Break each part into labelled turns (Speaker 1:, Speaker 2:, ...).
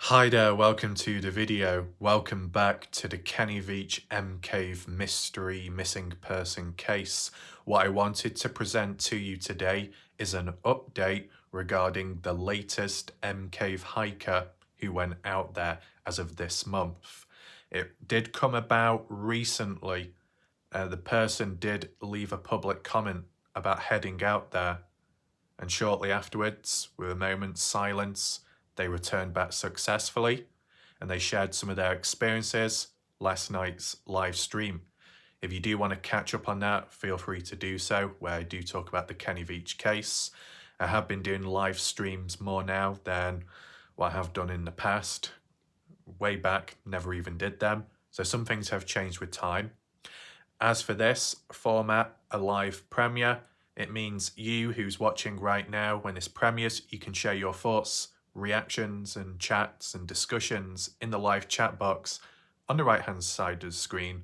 Speaker 1: Hi there, welcome to the video. Welcome back to the Kenny Veach M Cave mystery missing person case. What I wanted to present to you today is an update regarding the latest M Cave hiker who went out there as of this month. It did come about recently. The person did leave a public comment about heading out there, and shortly afterwards, with a moment's silence, they returned back successfully, and they shared some of their experiences last night's live stream. If you do want to catch up on that, feel free to do so, where I do talk about the Kenny Veach case. I have been doing live streams more now than what I have done in the past. Way back, never even did them. So some things have changed with time. As for this format, a live premiere, it means you who's watching right now, when this premieres, you can share your thoughts, reactions and chats and discussions in the live chat box on the right hand side of the screen,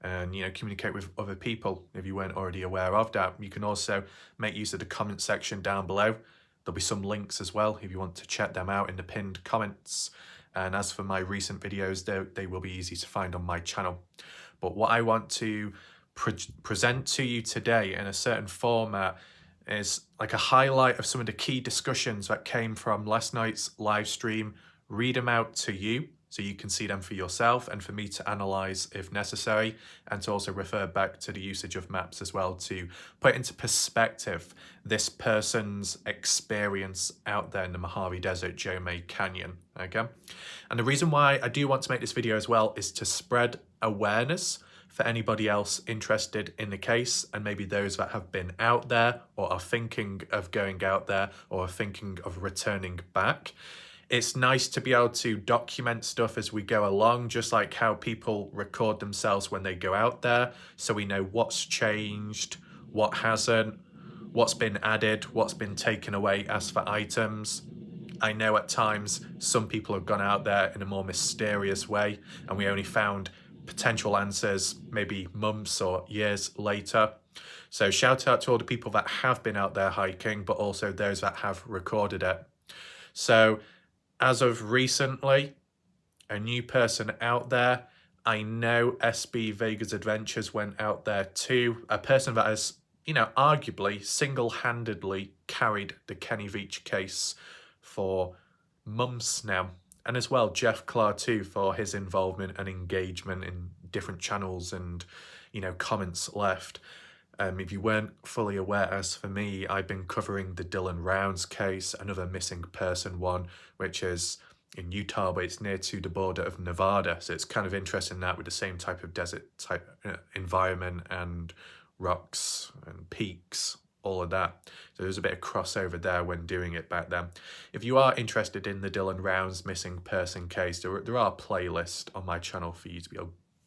Speaker 1: and communicate with other people if you weren't already aware of that. You can also make use of the comment section down below. There'll be some links as well if you want to check them out in the pinned comments. And as for my recent videos, they will be easy to find on my channel. But what I want to present to you today in a certain format is like a highlight of some of the key discussions that came from last night's live stream, read them out to you so you can see them for yourself and for me to analyze if necessary, and to also refer back to the usage of maps as well to put into perspective this person's experience out there in the Mojave Desert Jomay Canyon, okay? And the reason why I do want to make this video as well is to spread awareness for anybody else interested in the case, and maybe those that have been out there or are thinking of going out there or are thinking of returning back. It's nice to be able to document stuff as we go along, just like how people record themselves when they go out there, so we know what's changed, what hasn't, what's been added, what's been taken away as for items. I know at times some people have gone out there in a more mysterious way and we only found potential answers maybe months or years later. So shout out to all the people that have been out there hiking, but also those that have recorded it. So as of recently, a new person out there, I know SB Vegas Adventures went out there too, a person that has, arguably single-handedly carried the Kenny Veach case for months now. And as well, Jeff Clark too, for his involvement and engagement in different channels and, comments left. If you weren't fully aware, as for me, I've been covering the Dylan Rounds case, another missing person one, which is in Utah, but it's near to the border of Nevada. So it's kind of interesting that with the same type of desert type environment and rocks and peaks, all of that. So there's a bit of crossover there when doing it back then. If you are interested in the Dylan Rounds missing person case, there are playlists on my channel for you to be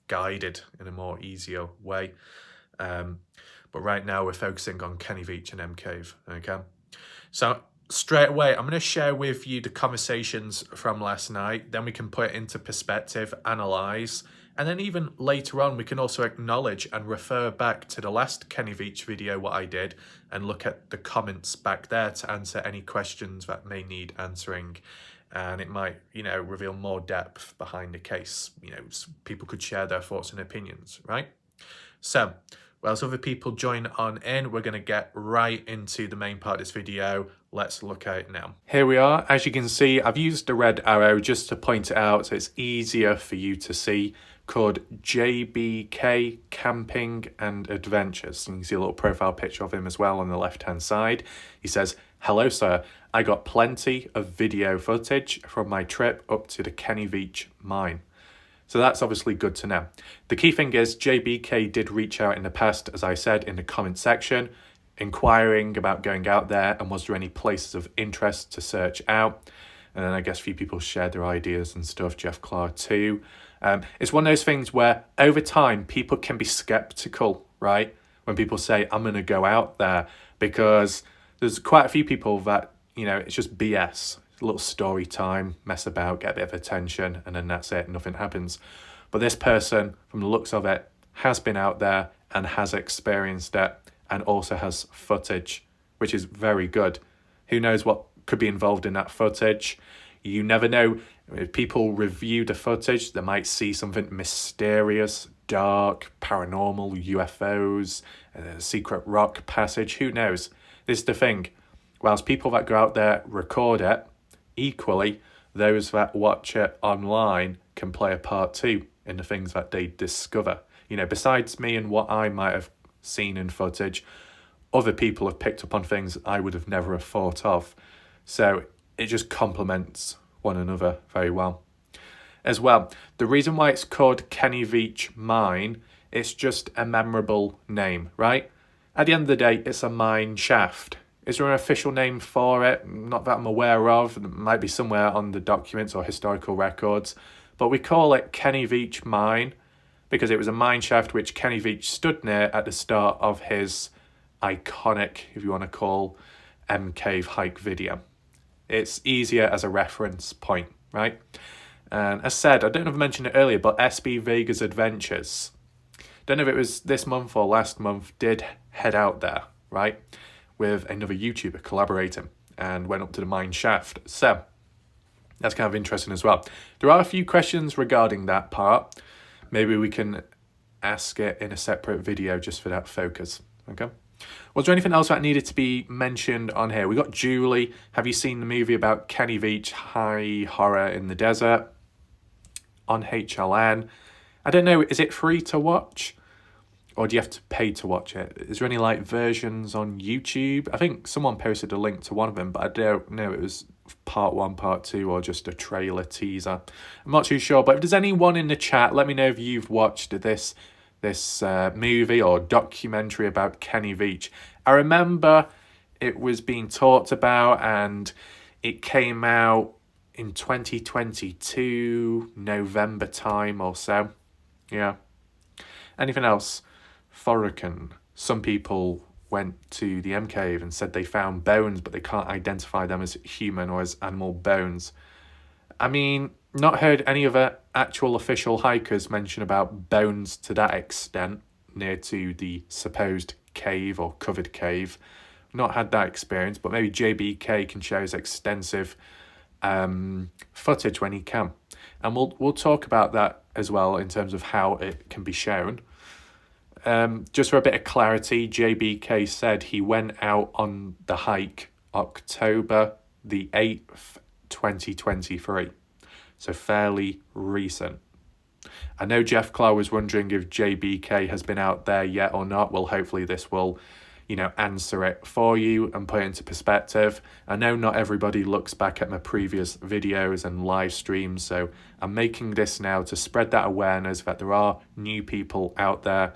Speaker 1: guided in a more easier way. But right now we're focusing on Kenny Veach and M Cave, okay? So straight away, I'm going to share with you the conversations from last night. Then we can put it into perspective, analyze, and then even later on, we can also acknowledge and refer back to the last Kenny Veach video, what I did, and look at the comments back there to answer any questions that may need answering. And it might, reveal more depth behind the case. People could share their thoughts and opinions, right? So, well, as other people join on in, we're going to get right into the main part of this video. Let's look at it now. Here we are. As you can see, I've used the red arrow just to point it out so it's easier for you to see, called JBK Camping and Adventures. You can see a little profile picture of him as well on the left-hand side. He says, "Hello, sir. I got plenty of video footage from my trip up to the Kenny Veach mine." So that's obviously good to know. The key thing is JBK did reach out in the past, as I said, in the comment section, inquiring about going out there and was there any places of interest to search out. And then I guess a few people shared their ideas and stuff, Jeff Clark too. It's one of those things where over time people can be skeptical, right? When people say, I'm going to go out there, because there's quite a few people that, it's just BS. A little story time, mess about, get a bit of attention, and then that's it, nothing happens. But this person, from the looks of it, has been out there and has experienced it and also has footage, which is very good. Who knows what could be involved in that footage? You never know. If people review the footage, they might see something mysterious, dark, paranormal, UFOs, a secret rock passage, who knows? This is the thing. Whilst people that go out there record it, equally, those that watch it online can play a part too in the things that they discover. You know, besides me and what I might have seen in footage, other people have picked up on things I would have never have thought of. So it just complements one another very well. As well, the reason why it's called Kenny Veach Mine, it's just a memorable name, right? At the end of the day, it's a mine shaft. Is there an official name for it? Not that I'm aware of. It might be somewhere on the documents or historical records. But we call it Kenny Veach Mine because it was a mine shaft which Kenny Veach stood near at the start of his iconic, if you want to call, Cave hike video. It's easier as a reference point, right? And as said, I don't know if I mentioned it earlier, but SB Vegas Adventures, don't know if it was this month or last month, did head out there, right? With another YouTuber collaborating and went up to the mine shaft. So that's kind of interesting as well. There are a few questions regarding that part. Maybe we can ask it in a separate video just for that focus. Okay. Was there anything else that needed to be mentioned on here? We got Julie. Have you seen the movie about Kenny Veach, High Horror in the Desert? On HLN. I don't know, is it free to watch? Or do you have to pay to watch it? Is there any like versions on YouTube? I think someone posted a link to one of them, but I don't know it was part 1, part 2, or just a trailer teaser. I'm not too sure, but if there's anyone in the chat, let me know if you've watched this movie or documentary about Kenny Veach. I remember it was being talked about and it came out in 2022, November time or so. Yeah. Anything else? Thorokin. Some people went to the M Cave and said they found bones, but they can't identify them as human or as animal bones. I mean, not heard any other actual official hikers mention about bones to that extent near to the supposed cave or covered cave. Not had that experience, but maybe JBK can share his extensive footage when he can. And we'll talk about that as well in terms of how it can be shown. Just for a bit of clarity, JBK said he went out on the hike October the 8th, 2023. So fairly recent. I know Jeff Clark was wondering if JBK has been out there yet or not. Well, hopefully this will, answer it for you and put it into perspective. I know not everybody looks back at my previous videos and live streams, so I'm making this now to spread that awareness that there are new people out there,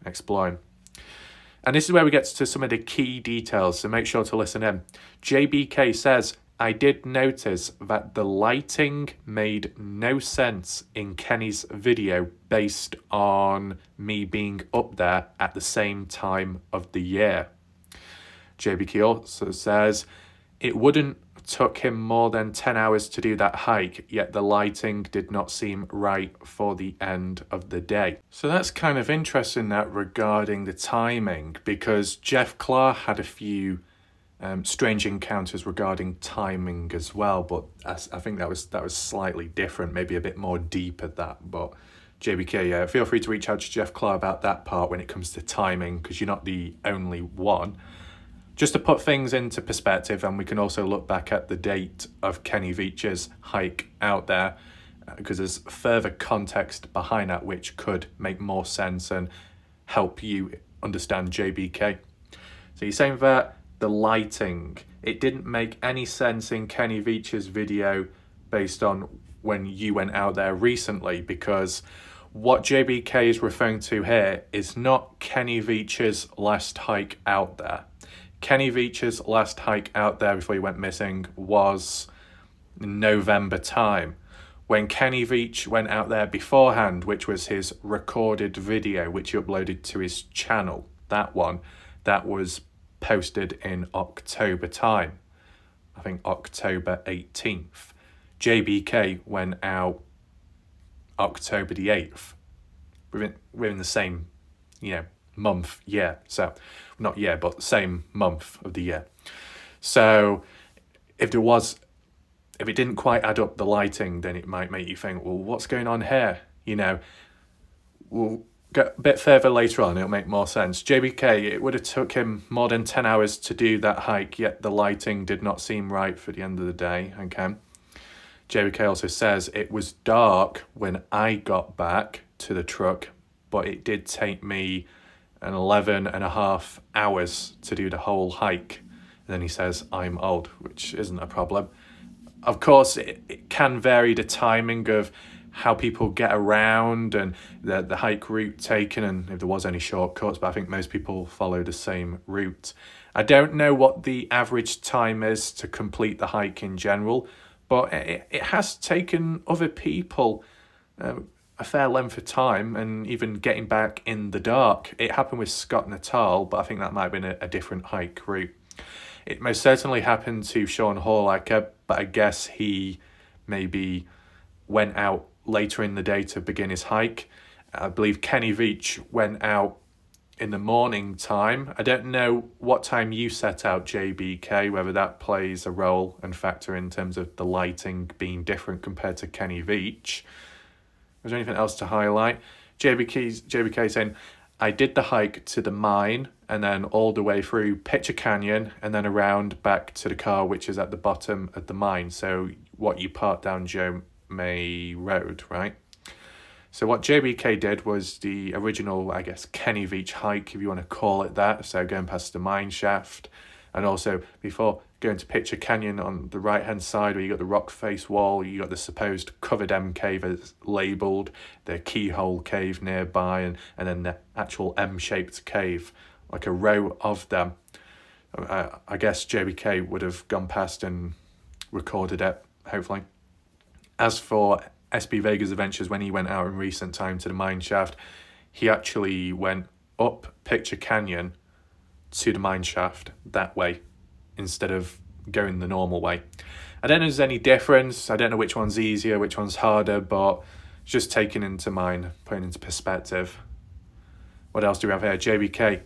Speaker 1: exploring. And this is where we get to some of the key details, so make sure to listen in. JBK says, I did notice that the lighting made no sense in Kenny's video based on me being up there at the same time of the year. JBK also says, it wouldn't took him more than 10 hours to do that hike, yet the lighting did not seem right for the end of the day. So that's kind of interesting that regarding the timing, because Jeff Clark had a few strange encounters regarding timing as well, but I think that was slightly different, maybe a bit more deep at that. But JBK, feel free to reach out to Jeff Clark about that part when it comes to timing, because you're not the only one. Just to put things into perspective, and we can also look back at the date of Kenny Veach's hike out there, because there's further context behind that which could make more sense and help you understand JBK. So you're saying that the lighting, it didn't make any sense in Kenny Veach's video based on when you went out there recently, because what JBK is referring to here is not Kenny Veach's last hike out there. Kenny Veach's last hike out there before he went missing was November time. When Kenny Veach went out there beforehand, which was his recorded video, which he uploaded to his channel, that was posted in October time. I think October 18th. JBK went out October the 8th. Within the same, month, year. So, not year, but same month of the year. So, if there was if it didn't quite add up the lighting, then it might make you think, well, what's going on here? You know, we'll get a bit further later on, it'll make more sense. JBK, it would have took him more than 10 hours to do that hike, yet the lighting did not seem right for the end of the day, okay? JBK also says it was dark when I got back to the truck, but it did take me an 11.5 hours to do the whole hike. And then he says, I'm old, which isn't a problem. Of course, it can vary the timing of how people get around and the hike route taken and if there was any shortcuts, but I think most people follow the same route. I don't know what the average time is to complete the hike in general, but it has taken other people a fair length of time, and even getting back in the dark. It happened with Scott Natal, but I think that might have been a different hike route. It most certainly happened to Sean Horlacher, but I guess he maybe went out later in the day to begin his hike. I believe Kenny Veach went out in the morning time. I don't know what time you set out, JBK, whether that plays a role and factor in terms of the lighting being different compared to Kenny Veach. Was there anything else to highlight? JBK saying, I did the hike to the mine and then all the way through Pitcher Canyon and then around back to the car, which is at the bottom of the mine. So what you parked down Joe May Road, right? So what JBK did was the original, I guess, Kenny Veach hike, if you want to call it that. So going past the mine shaft, and also before going to Pitcher Canyon on the right-hand side where you got the rock face wall, you got the supposed covered M cave as labelled, the keyhole cave nearby, and then the actual M-shaped cave, like a row of them. I guess JBK would have gone past and recorded it, hopefully. As for SB Vega's adventures, when he went out in recent time to the mine shaft, he actually went up Pitcher Canyon to the mine shaft that way instead of going the normal way. I don't know if there's any difference. I don't know which one's easier, which one's harder, but just taking into mind, putting into perspective. What else do we have here? JBK.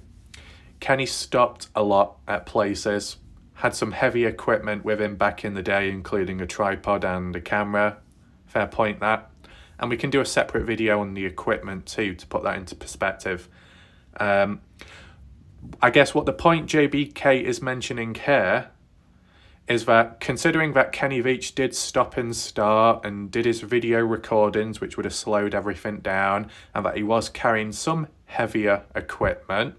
Speaker 1: Kenny stopped a lot at places, had some heavy equipment with him back in the day, including a tripod and a camera. Fair point, that. And we can do a separate video on the equipment too to put that into perspective. I guess what the point JBK is mentioning here is that considering that Kenny Veach did stop and start and did his video recordings, which would have slowed everything down, and that he was carrying some heavier equipment,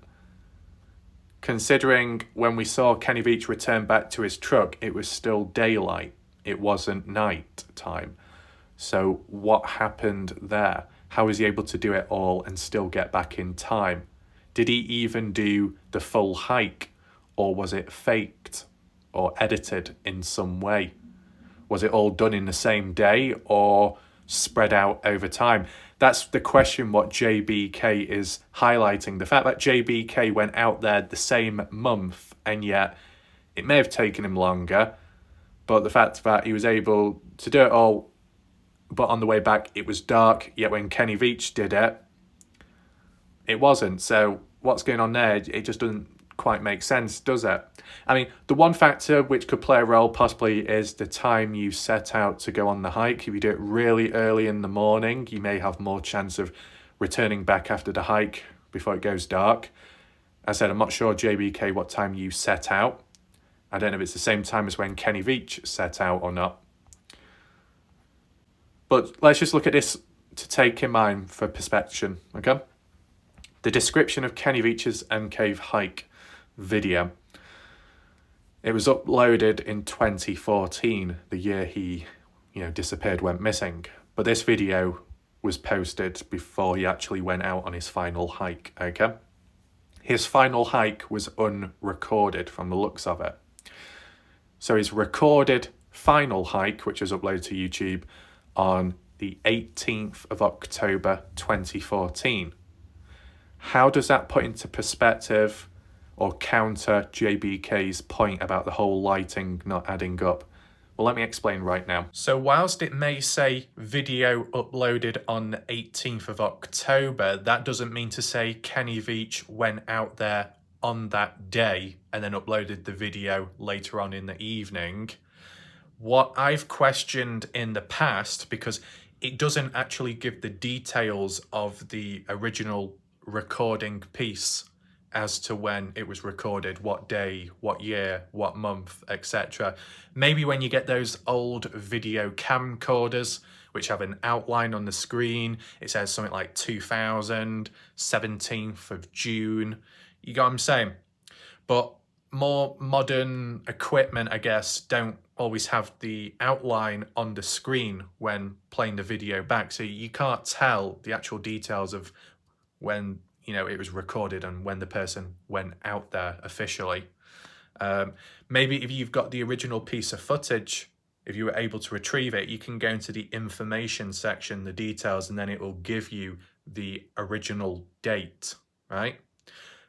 Speaker 1: considering when we saw Kenny Veach return back to his truck, it was still daylight. It wasn't night time. So what happened there? How was he able to do it all and still get back in time? Did he even do the full hike, or was it faked or edited in some way? Was it all done in the same day or spread out over time? That's the question what JBK is highlighting. The fact that JBK went out there the same month, and yet it may have taken him longer, but the fact that he was able to do it all, but on the way back it was dark, yet when Kenny Veach did it, it wasn't. So what's going on there? It just doesn't quite make sense, does it? I mean, the one factor which could play a role possibly is the time you set out to go on the hike. If you do it really early in the morning, you may have more chance of returning back after the hike before it goes dark. As I said, I'm not sure, JBK, what time you set out. I don't know if it's the same time as when Kenny Veach set out or not. But let's just look at this to take in mind for perspective, okay? The description of Kenny Veach's M Cave hike video. It was uploaded in 2014, the year he, disappeared, went missing. But this video was posted before he actually went out on his final hike, okay? His final hike was unrecorded from the looks of it. So his recorded final hike, which was uploaded to YouTube on the 18th of October 2014. How does that put into perspective or counter JBK's point about the whole lighting not adding up? Well, let me explain right now. So whilst it may say video uploaded on the 18th of October, that doesn't mean to say Kenny Veach went out there on that day and then uploaded the video later on in the evening. What I've questioned in the past, because it doesn't actually give the details of the original recording piece as to when it was recorded, what day, what year, what month, etc. Maybe when you get those old video camcorders, which have an outline on the screen, it says something like 2000, 17th of June. You get what I'm saying? But more modern equipment, I guess, don't always have the outline on the screen when playing the video back. So you can't tell the actual details of when, you know, it was recorded and when the person went out there officially. Maybe if you've got the original piece of footage, if you were able to retrieve it, you can go into the information section, the details, and then it will give you the original date, right?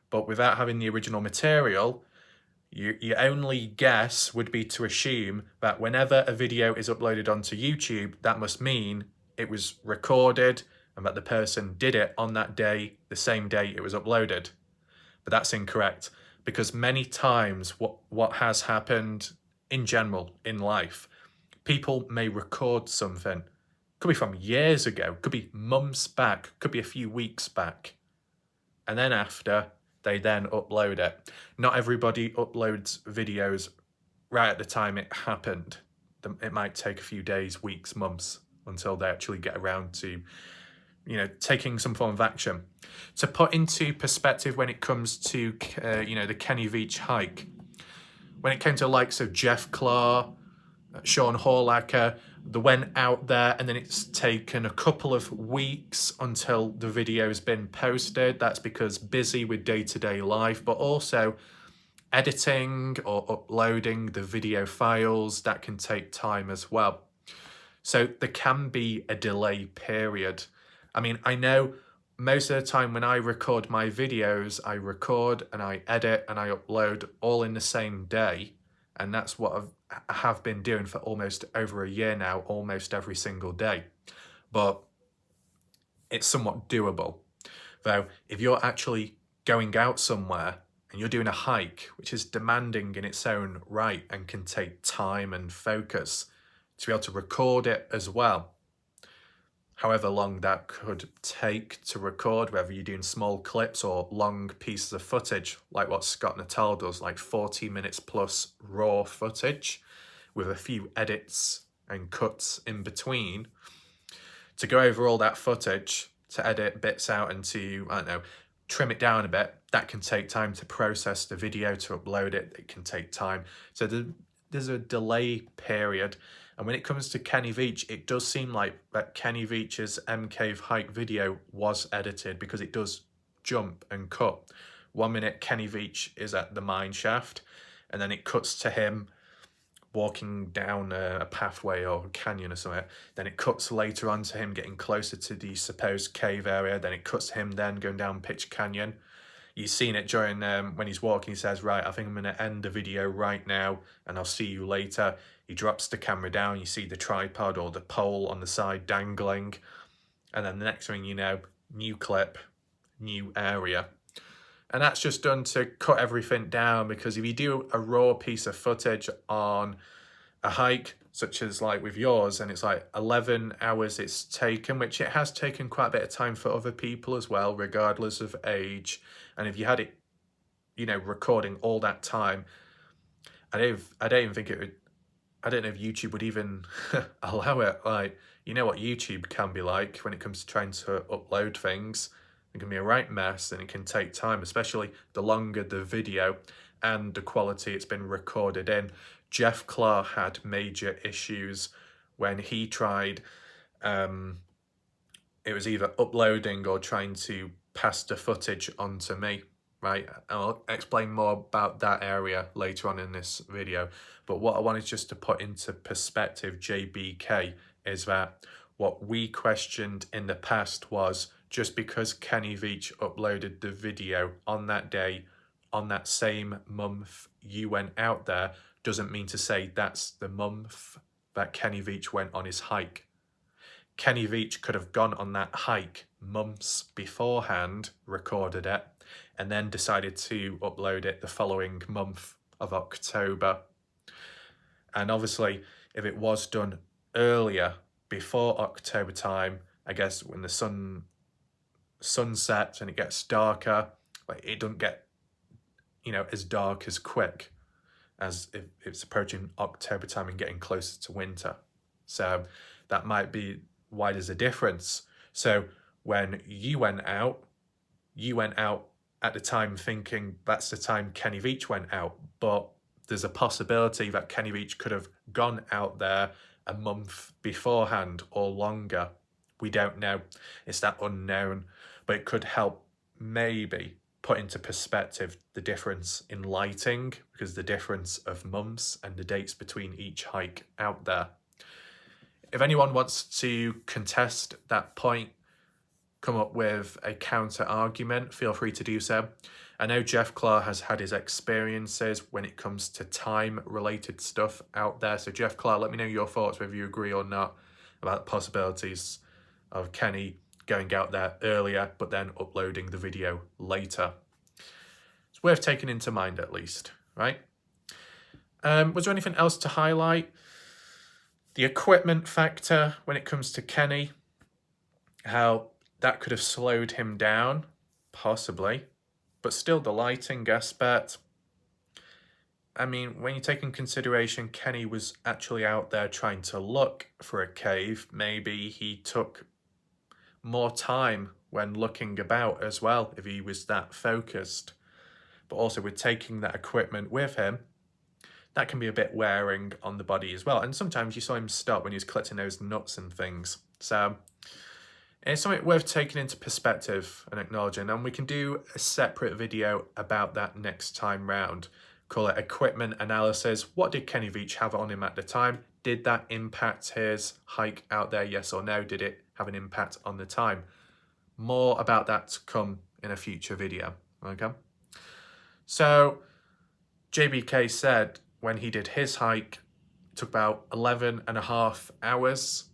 Speaker 1: But without having the original material, your only guess would be to assume that whenever a video is uploaded onto YouTube, that must mean it was recorded and that the person did it on that day, the same day it was uploaded. But that's incorrect, because many times what has happened in general in life, people may record something, could be from years ago, could be months back, could be a few weeks back, and then after they then upload it. Not everybody uploads videos right at the time it happened. It might take a few days, weeks, months until they actually get around to, you know, taking some form of action. To put into perspective when it comes to, you know, the Kenny Veach hike, when it came to the likes of Jeff Clark, Sean Horlacker, they went out there and then it's taken a couple of weeks until the video's been posted. That's because busy with day-to-day life, but also editing or uploading the video files, that can take time as well. So there can be a delay period. I mean, I know most of the time when I record my videos, I record and I edit and I upload all in the same day. And that's what I have been doing for almost over a year now, almost every single day. But it's somewhat doable. Though, if you're actually going out somewhere and you're doing a hike, which is demanding in its own right and can take time and focus, to be able to record it as well, however long that could take to record, whether you're doing small clips or long pieces of footage, like what Scott Natal does, like 40 minutes plus raw footage with a few edits and cuts in between, to go over all that footage, to edit bits out and to, I don't know, trim it down a bit, that can take time to process the video, to upload it, it can take time. So there's a delay period. And when it comes to Kenny Veach, it does seem like that Kenny Veach's M Cave hike video was edited, because it does jump and cut. 1 minute Kenny Veach is at the mine shaft, and then it cuts to him walking down a pathway or a canyon or something. Then it cuts later on to him getting closer to the supposed cave area. Then it cuts to him then going down Pitch Canyon. You've seen it during when he's walking. He says, right, I think I'm going to end the video right now and I'll see you later. He drops the camera down. You see the tripod or the pole on the side dangling. And then the next thing you know, new clip, new area. And that's just done to cut everything down, because if you do a raw piece of footage on a hike, such as like with yours, and it's like 11 hours it's taken, which it has taken quite a bit of time for other people as well, regardless of age. And if you had it, you know, recording all that time, I don't even think it would, I don't know if YouTube would even allow it. Like, you know what YouTube can be like when it comes to trying to upload things. It can be a right mess, and it can take time, especially the longer the video and the quality it's been recorded in. Jeff Clark had major issues when he tried, it was either uploading or trying to pass the footage on to me, right? I'll explain more about that area later on in this video. But what I wanted just to put into perspective, JBK, is that what we questioned in the past was, just because Kenny Veach uploaded the video on that day, on that same month you went out there, doesn't mean to say that's the month that Kenny Veach went on his hike. Kenny Veach could have gone on that hike months beforehand, recorded it, and then decided to upload it the following month of October. And obviously, if it was done earlier, before October time, I guess when the sun sets and it gets darker, like it doesn't get, as dark as quick as if it's approaching October time and getting closer to winter. So that might be why there's a difference. So when you went out at the time thinking that's the time Kenny Veach went out, but there's a possibility that Kenny Veach could have gone out there a month beforehand or longer. We don't know. It's that unknown, but it could help maybe put into perspective the difference in lighting, because the difference of months and the dates between each hike out there. If anyone wants to contest that point, come up with a counter argument, feel free to do so. I know Jeff Clark has had his experiences when it comes to time related stuff out there. So Jeff Clark, let me know your thoughts, whether you agree or not, about the possibilities of Kenny going out there earlier but then uploading the video later. It's worth taking into mind at least, right? Was there anything else to highlight? The equipment factor when it comes to Kenny, how that could have slowed him down, possibly, but still the lighting aspect. I mean, when you take in consideration Kenny was actually out there trying to look for a cave, maybe he took more time when looking about as well, if he was that focused. But also with taking that equipment with him, that can be a bit wearing on the body as well. And sometimes you saw him stop when he was collecting those nuts and things. So it's something worth taking into perspective and acknowledging. And we can do a separate video about that next time round. Call it equipment analysis. What did Kenny Veach have on him at the time? Did that impact his hike out there, yes or no? Did it have an impact on the time? More about that to come in a future video, okay? So JBK said when he did his hike, it took about 11.5 hours.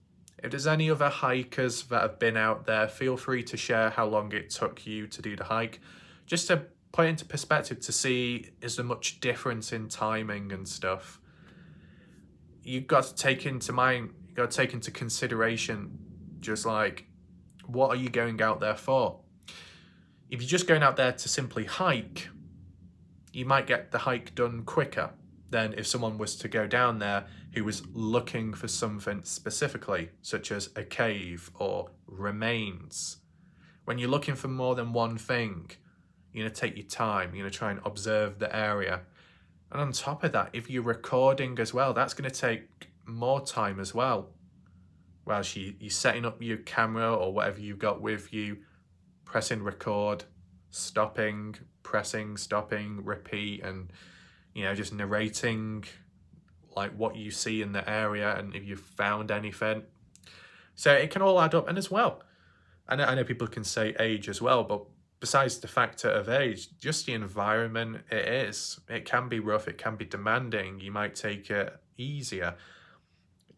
Speaker 1: If there's any other hikers that have been out there, feel free to share how long it took you to do the hike, just to put into perspective to see, is there much difference in timing and stuff. You've got to take into mind, you've got to take into consideration, just like, what are you going out there for? If you're just going out there to simply hike, you might get the hike done quicker than if someone was to go down there who was looking for something specifically, such as a cave or remains. When you're looking for more than one thing, you're going to take your time, you're going to try and observe the area. And on top of that, if you're recording as well, that's going to take more time as well. Whilst you're setting up your camera or whatever you've got with you, pressing record, stopping, pressing, stopping, repeat, and just narrating like what you see in the area and if you've found anything. So it can all add up. And as well, I know people can say age as well, but besides the factor of age, just the environment it can be rough, it can be demanding. You might take it easier.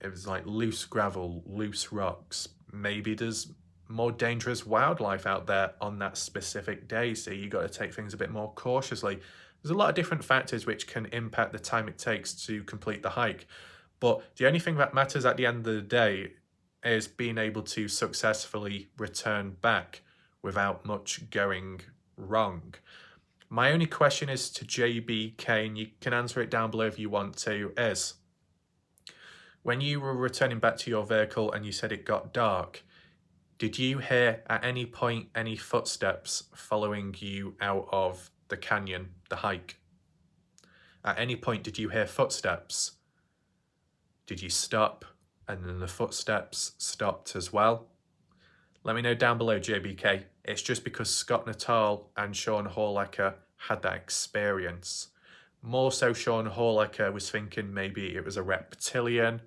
Speaker 1: It was like loose gravel, loose rocks. Maybe there's more dangerous wildlife out there on that specific day, so you got to take things a bit more cautiously. There's a lot of different factors which can impact the time it takes to complete the hike. But the only thing that matters at the end of the day is being able to successfully return back without much going wrong. My only question is to JBK, and you can answer it down below if you want to, is when you were returning back to your vehicle and you said it got dark, did you hear at any point any footsteps following you out of the canyon, the hike? At any point did you hear footsteps? Did you stop and then the footsteps stopped as well? Let me know down below, JBK. It's just because Scott Natal and Sean Horlecker had that experience. More so Sean Horlecker was thinking maybe it was a reptilian,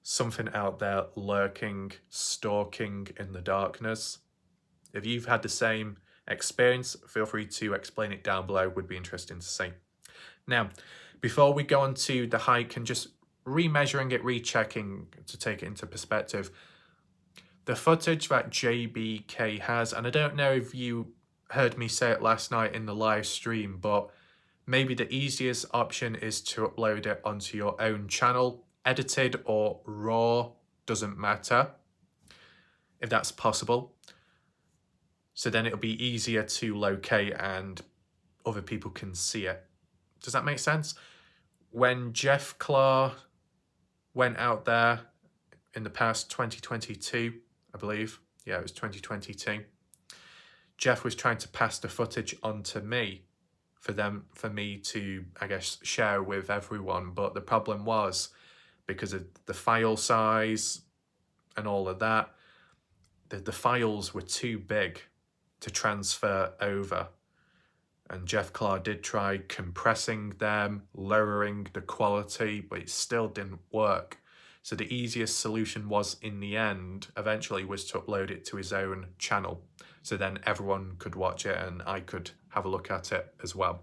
Speaker 1: something out there lurking, stalking in the darkness. If you've had the same experience, feel free to explain it down below. Would be interesting to see. Now, before we go on to the hike and just remeasuring it, rechecking to take it into perspective, the footage that JBK has, and I don't know if you heard me say it last night in the live stream, but maybe the easiest option is to upload it onto your own channel. edited or raw, doesn't matter, if that's possible. So then it'll be easier to locate and other people can see it. Does that make sense? When Jeff Clark went out there in the past 2022, I believe. Yeah, it was 2022. Jeff was trying to pass the footage on to me for me to, I guess, share with everyone. But the problem was, because of the file size and all of that, the files were too big to transfer over. And Jeff Clark did try compressing them, lowering the quality, but it still didn't work. So the easiest solution was, in the end, eventually, was to upload it to his own channel. So then everyone could watch it and I could have a look at it as well.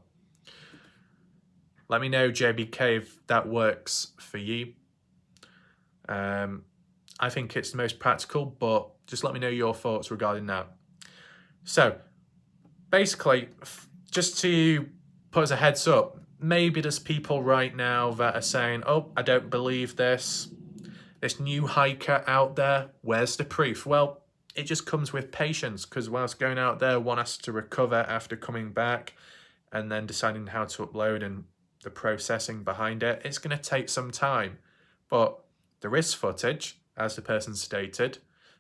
Speaker 1: Let me know, JBK, if that works for you. I think it's the most practical, but just let me know your thoughts regarding that. So basically, just to put as a heads up, maybe there's people right now that are saying, oh, I don't believe this new hiker out there, where's the proof? Well, it just comes with patience, because whilst going out there, one has to recover after coming back and then deciding how to upload and the processing behind it. It's going to take some time, but there is footage, as the person stated,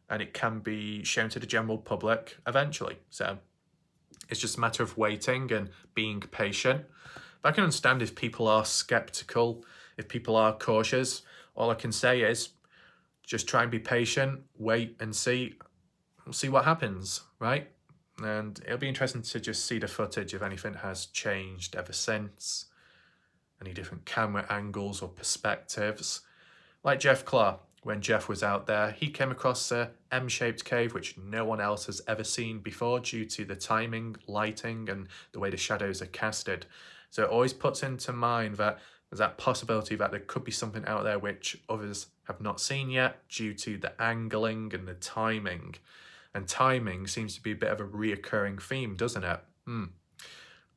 Speaker 1: and it can be shown to the general public eventually. So it's just a matter of waiting and being patient. But I can understand if people are skeptical, if people are cautious. All I can say is just try and be patient, wait and see what happens, right? And it'll be interesting to just see the footage if anything has changed ever since. Any different camera angles or perspectives. Like Jeff Clark, when Jeff was out there, he came across a M-shaped cave which no one else has ever seen before due to the timing, lighting, and the way the shadows are casted. So it always puts into mind that there's that possibility that there could be something out there which others have not seen yet due to the angling and the timing. And timing seems to be a bit of a reoccurring theme, doesn't it?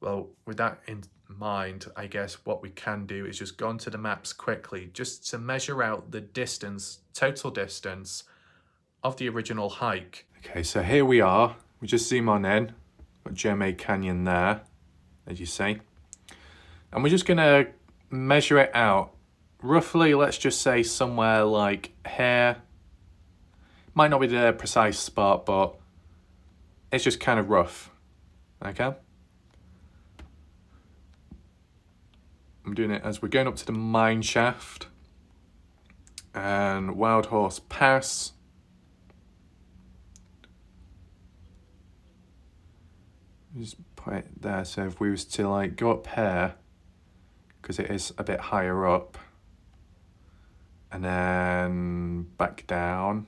Speaker 1: Well, with that in mind, I guess what we can do is just go onto the maps quickly just to measure out the distance, total distance of the original hike. Okay, so here we are. We just zoom on in. Got Jeremy Canyon there, as you see. And we're just going to measure it out. Roughly, let's just say somewhere like here. Might not be the precise spot, but it's just kind of rough. Okay? I'm doing it as we're going up to the mine shaft and Wild Horse Pass. Just put it there, so if we was to like go up here, because it is a bit higher up, and then back down,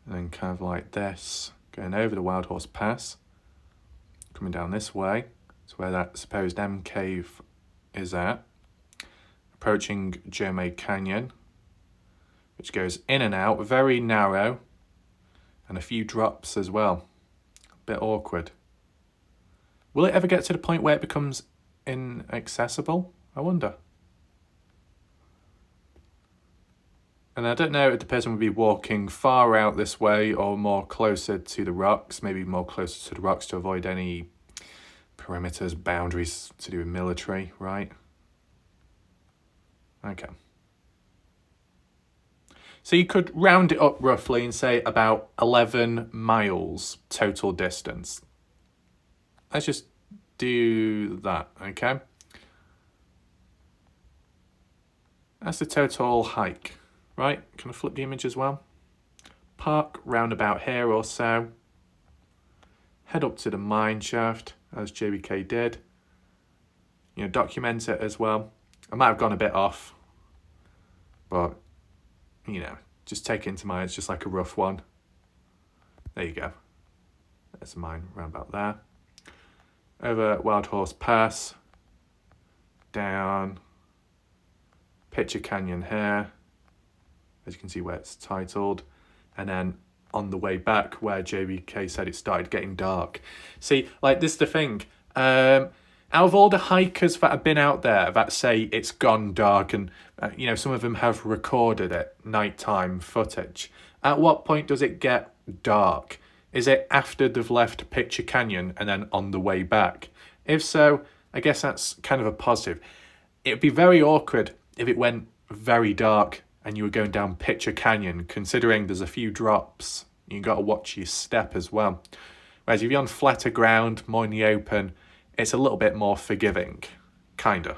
Speaker 1: and then kind of like this, going over the Wild Horse Pass, coming down this way. So where that supposed M cave is at, approaching Jeremy Canyon, which goes in and out, very narrow, and a few drops as well. A bit awkward. Will it ever get to the point where it becomes inaccessible? I wonder. And I don't know if the person would be walking far out this way or more closer to the rocks, maybe more closer to the rocks to avoid any perimeters, boundaries to do with military, right? Okay. So you could round it up roughly and say about 11 miles total distance. Let's just do that, okay? That's the total hike, right? Can I flip the image as well? Park round about here or so. Head up to the mine shaft, as JBK did. You know, document it as well. I might have gone a bit off, but, you know, just take it into mind. It's just like a rough one. There you go. There's a mine round about there. Over Wild Horse Pass. Down. Picture Canyon here. As you can see where it's titled. And then on the way back where JBK said it started getting dark. See, like, this is the thing. Have Out of all the hikers that have been out there that say it's gone dark, and some of them have recorded it, nighttime footage, at what point does it get dark? Is it after they've left Picture Canyon and then on the way back? If so, I guess that's kind of a positive. It'd be very awkward if it went very dark and you were going down Picture Canyon, considering there's a few drops. You got to watch your step as well. Whereas if you're on flatter ground, more in the open, it's a little bit more forgiving, kinda.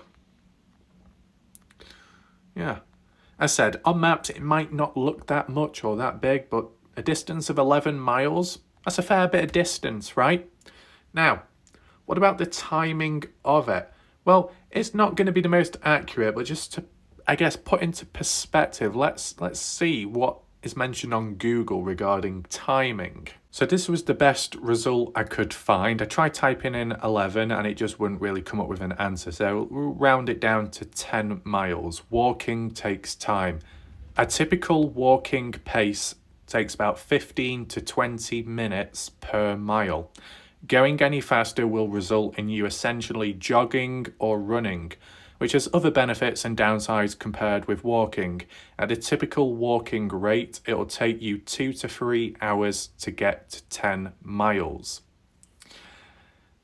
Speaker 1: Yeah. As said, on maps it might not look that much or that big, but a distance of 11 miles, that's a fair bit of distance, right? Now, what about the timing of it? Well, it's not going to be the most accurate, but just to, I guess, put into perspective, let's see what is mentioned on Google regarding timing. So this was the best result I could find. I tried typing in 11 and it just wouldn't really come up with an answer. So we'll round it down to 10 miles. Walking takes time. A typical walking pace takes about 15 to 20 minutes per mile. Going any faster will result in you essentially jogging or running, which has other benefits and downsides compared with walking. At a typical walking rate, it will take you 2 to 3 hours to get to 10 miles.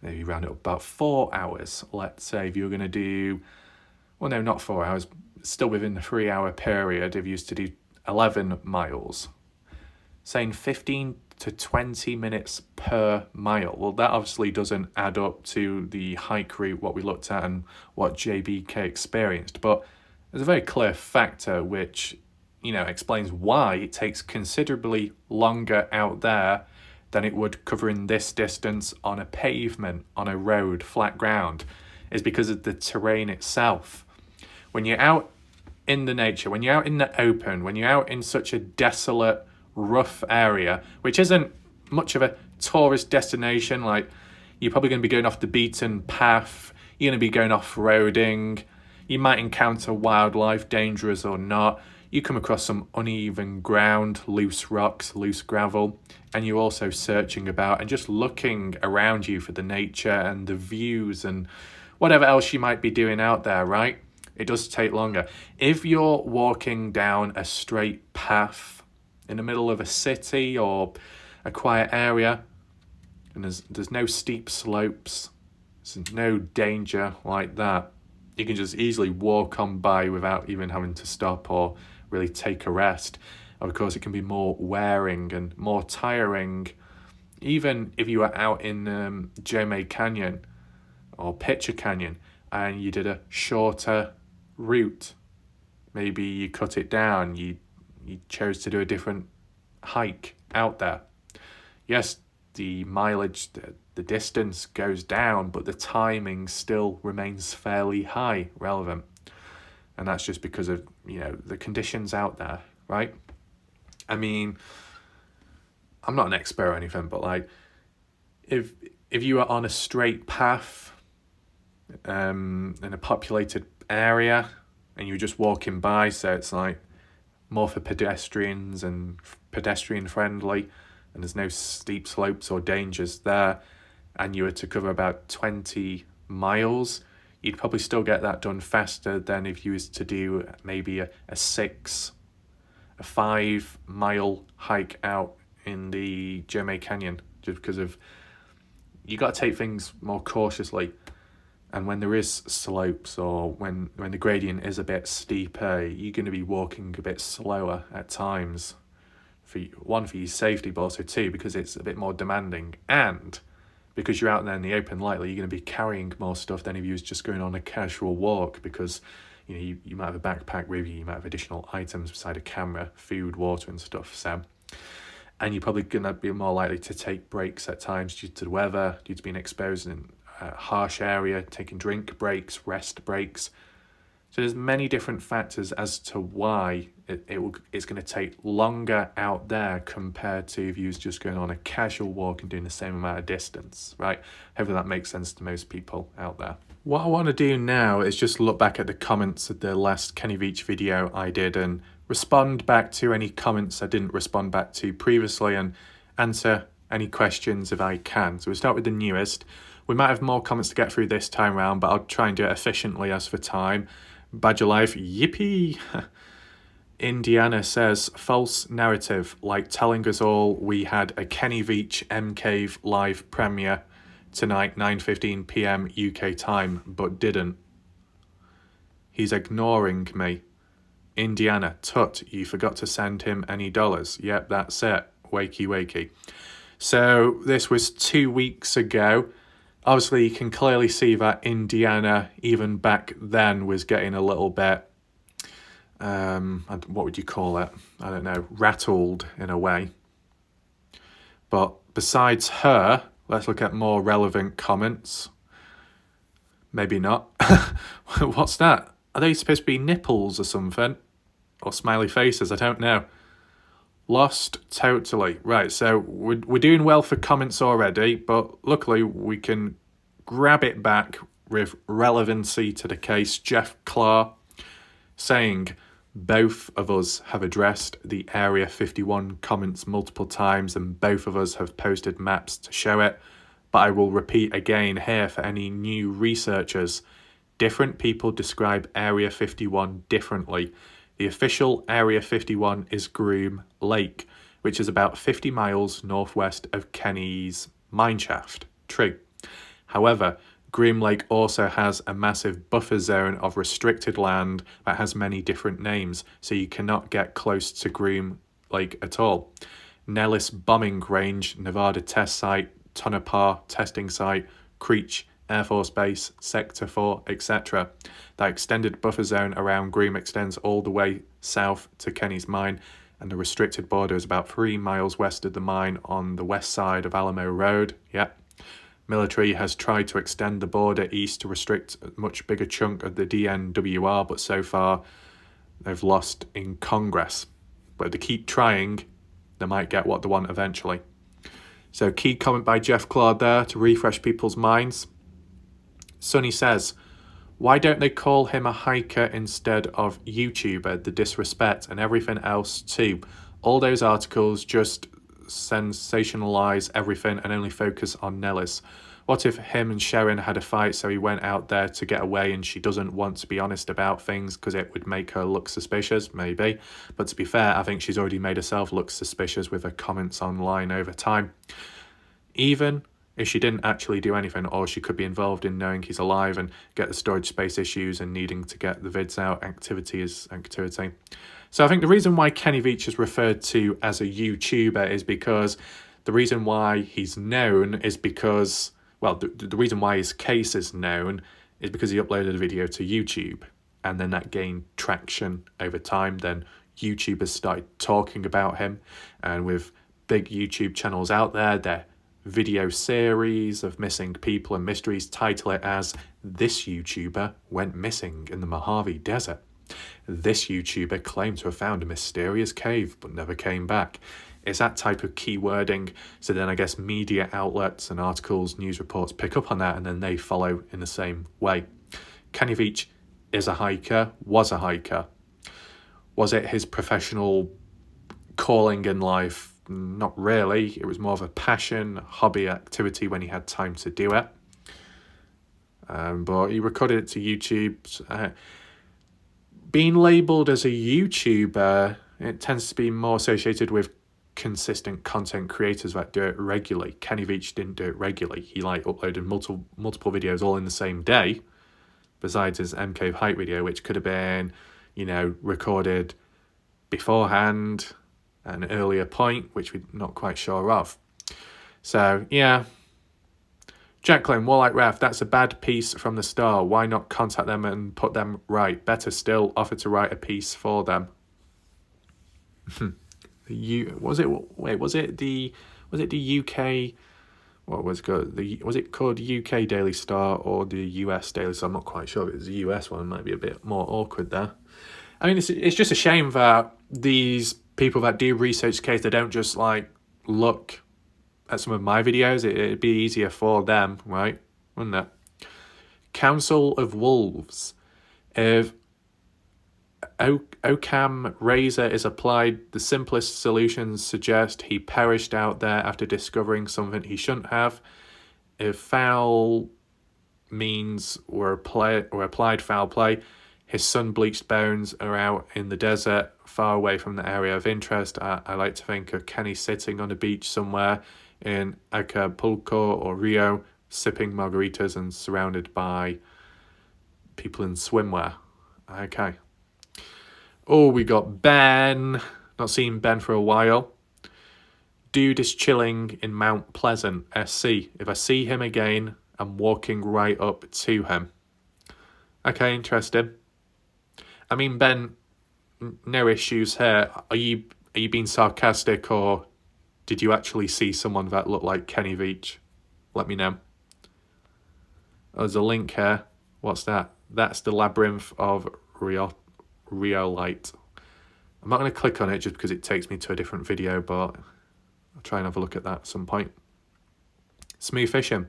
Speaker 1: Maybe round it up about 4 hours. Let's say if you were going to do, well, no, not 4 hours, still within the 3 hour period, if you used to do 11 miles. Saying 15 to 20 minutes per mile. Well, that obviously doesn't add up to the hike route, what we looked at and what JBK experienced. But there's a very clear factor which, explains why it takes considerably longer out there than it would covering this distance on a pavement, on a road, flat ground, is because of the terrain itself. When you're out in the nature, when you're out in the open, when you're out in such a desolate, rough area, which isn't much of a tourist destination, like you're probably going to be going off the beaten path, you're going to be going off-roading, you might encounter wildlife, dangerous or not, you come across some uneven ground, loose rocks, loose gravel, and you're also searching about and just looking around you for the nature and the views and whatever else you might be doing out there, right? It does take longer. If you're walking down a straight path in the middle of a city or a quiet area, and there's no steep slopes, there's no danger like that, you can just easily walk on by without even having to stop or really take a rest. Of course, it can be more wearing and more tiring. Even if you are out in Jome Canyon or Picture Canyon and you did a shorter route, maybe you cut it down, you chose to do a different hike out there. Yes, the mileage, the distance goes down, but the timing still remains fairly high, relevant. And that's just because of, the conditions out there, right? I mean, I'm not an expert or anything, but like, if you are on a straight path in a populated area and you're just walking by, so it's like more for pedestrians and pedestrian friendly, and there's no steep slopes or dangers there, and you were to cover about 20 miles, you'd probably still get that done faster than if you was to do maybe a 5 mile hike out in the Jome Canyon, just because of, you got to take things more cautiously. And when there is slopes or when the gradient is a bit steeper, you're going to be walking a bit slower at times. For your safety, but also two, because it's a bit more demanding. And because you're out there in the open lightly, you're going to be carrying more stuff than if you was just going on a casual walk, because you might have a backpack with you, you might have additional items beside a camera, food, water and stuff. So, and you're probably going to be more likely to take breaks at times due to the weather, due to being exposed in a harsh area, taking drink breaks, rest breaks. So there's many different factors as to why it's going to take longer out there compared to if you was just going on a casual walk and doing the same amount of distance, right? Hopefully that makes sense to most people out there. What I want to do now is just look back at the comments of the last Kenny Veach video I did and respond back to any comments I didn't respond back to previously and answer any questions if I can. So we'll start with the newest. We might have more comments to get through this time around, but I'll try and do it efficiently as for time. Badger Life, yippee! Indiana says, false narrative, like telling us all we had a Kenny Veach M-Cave live premiere tonight, 9:15 p.m. UK time, but didn't. He's ignoring me. Indiana, tut, you forgot to send him any dollars. Yep, that's it. Wakey, wakey. So this was 2 weeks ago. Obviously, you can clearly see that Indiana, even back then, was getting a little bit, what would you call it? I don't know, rattled in a way. But besides her, let's look at more relevant comments. Maybe not. What's that? Are they supposed to be nipples or something? Or smiley faces? I don't know. Lost totally. Right, so we're doing well for comments already, but luckily we can grab it back with relevancy to the case. Jeff Clark saying, both of us have addressed the Area 51 comments multiple times and both of us have posted maps to show it. But I will repeat again here for any new researchers. Different people describe Area 51 differently. The official Area 51 is Groom Lake, which is about 50 miles northwest of Kenny's mineshaft. True. However, Groom Lake also has a massive buffer zone of restricted land that has many different names, so you cannot get close to Groom Lake at all. Nellis Bombing Range, Nevada Test Site, Tonopah Testing Site, Creech Air Force Base, Sector 4, etc. That extended buffer zone around Groom extends all the way south to Kenny's mine, and the restricted border is about 3 miles west of the mine on the west side of Alamo Road. Yep. Military has tried to extend the border east to restrict a much bigger chunk of the DNWR, but so far they've lost in Congress. But if they keep trying, they might get what they want eventually. So key comment by Jeff Claude there to refresh people's minds. Sonny says, why don't they call him a hiker instead of YouTuber? The disrespect and everything else too. All those articles just sensationalize everything and only focus on Nellis. What if him and Sharon had a fight, so he went out there to get away and she doesn't want to be honest about things because it would make her look suspicious? Maybe. But to be fair, I think she's already made herself look suspicious with her comments online over time. Even if she didn't actually do anything, or she could be involved in knowing he's alive and get the storage space issues and needing to get the vids out. Activity is activity. So I think the reason why Kenny Veach is referred to as a YouTuber is because the reason why he's known is because, well, the reason why his case is known is because he uploaded a video to YouTube, and then that gained traction over time. Then YouTubers started talking about him, and with big YouTube channels out there, their video series of missing people and mysteries title it as "This YouTuber Went Missing in the Mojave Desert." This YouTuber claimed to have found a mysterious cave but never came back. It's that type of keywording. So then I guess media outlets and articles, news reports pick up on that, and then they follow in the same way. Kenny Veach is a hiker, was a hiker. Was it his professional calling in life? Not really. It was more of a passion, hobby activity when he had time to do it. But he recorded it to YouTube. Being labelled as a YouTuber, it tends to be more associated with consistent content creators that do it regularly. Kenny Veach didn't do it regularly. He uploaded multiple videos all in the same day, besides his M-Cave hike video, which could have been, recorded beforehand at an earlier point, which we're not quite sure of. So, yeah. Jacqueline, Warlike Ref, that's a bad piece from the start. Why not contact them and put them right? Better still, offer to write a piece for them. Was it the UK? What was it called? Was it called UK Daily Star or the US Daily Star? I'm not quite sure. If it was the US one, it might be a bit more awkward there. I mean, it's just a shame that these people that do research case, they don't just look at some of my videos. It'd be easier for them, right? Wouldn't it? Council of Wolves. If Occam razor is applied. The simplest solutions suggest he perished out there after discovering something he shouldn't have. If foul means were applied foul play, his sun-bleached bones are out in the desert, far away from the area of interest. I like to think of Kenny sitting on a beach somewhere in Acapulco or Rio, sipping margaritas and surrounded by people in swimwear. Okay. Oh, we got Ben. Not seen Ben for a while. Dude is chilling in Mount Pleasant, SC. If I see him again, I'm walking right up to him. Okay, interesting. I mean, Ben, no issues here. Are you being sarcastic, or did you actually see someone that looked like Kenny Veach? Let me know. Oh, there's a link here. What's that? That's the Labyrinth of Rhyolite. I'm not going to click on it just because it takes me to a different video, but I'll try and have a look at that at some point. Smooth fishing.